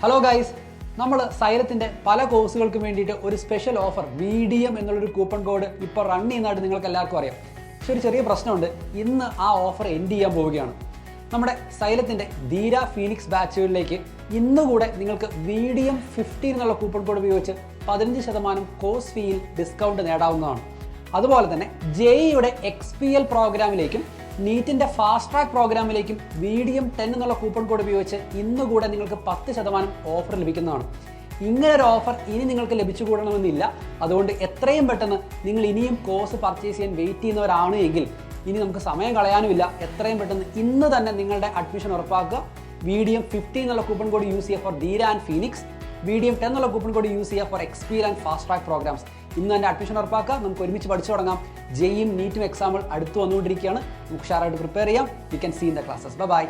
Hello guys, നമ്മൾ സൈലത്തിൻ്റെ പല കോഴ്സുകൾക്കും വേണ്ടിയിട്ട് ഒരു സ്പെഷ്യൽ ഓഫർ VDM എന്നുള്ളൊരു കൂപ്പൺ കോഡ് ഇപ്പോൾ റൺ ചെയ്യുന്നതായിട്ട് നിങ്ങൾക്ക് എല്ലാവർക്കും അറിയാം. പക്ഷെ ഒരു ചെറിയ പ്രശ്നമുണ്ട്, ഇന്ന് ആ ഓഫർ എൻഡ് ചെയ്യാൻ പോവുകയാണ്. നമ്മുടെ സൈലത്തിൻ്റെ ധീര ഫീനിക്സ് ബാച്ചുകളിലേക്ക് ഇന്നുകൂടെ നിങ്ങൾക്ക് VDM 15 എന്നുള്ള കൂപ്പൺ കോഡ് ഉപയോഗിച്ച് 15% കോഴ്സ് ഫീയിൽ ഡിസ്കൗണ്ട് നേടാവുന്നതാണ്. അതുപോലെ തന്നെ JEE XPL പ്രോഗ്രാമിലേക്കും നീറ്റിൻ്റെ ഫാസ്റ്റ് ട്രാക്ക് പ്രോഗ്രാമിലേക്കും VDM 10 എന്നുള്ള കൂപ്പൺ കോഡ് ഉപയോഗിച്ച് ഇന്നുകൂടെ നിങ്ങൾക്ക് 10% ഓഫർ ലഭിക്കുന്നതാണ്. ഇങ്ങനൊരു ഓഫർ ഇനി നിങ്ങൾക്ക് ലഭിച്ചുകൂടണമെന്നില്ല. അതുകൊണ്ട് എത്രയും പെട്ടെന്ന് നിങ്ങൾ ഇനിയും കോഴ്സ് പർച്ചേസ് ചെയ്യാൻ വെയിറ്റ് ചെയ്യുന്നവരാണ് എങ്കിൽ ഇനി നമുക്ക് സമയം കളയാനുമില്ല. എത്രയും പെട്ടെന്ന് ഇന്ന് തന്നെ നിങ്ങളുടെ അഡ്മിഷൻ ഉറപ്പാക്കുക. VDM 15 എന്നുള്ള കൂപ്പൺ കോഡ് യൂസ് ചെയ്യുക for Dheera and Phoenix, VDM 10 എന്നുള്ള കൂപ്പൺ കോഡ് യൂസ് ചെയ്യുക for XPL and fast track programmes. ഇന്ന് തന്നെ അഡ്മിഷൻ ഉറപ്പാക്കുക. നമുക്ക് ഒരുമിച്ച് പഠിച്ചു തുടങ്ങാം. JEE നീറ്റും എക്സാമുകൾ അടുത്ത് വന്നുകൊണ്ടിരിക്കുകയാണ്. നമുക്ക് ഉഷാറായിട്ട് പ്രിപ്പയർ ചെയ്യാം. You can see in the classes. By.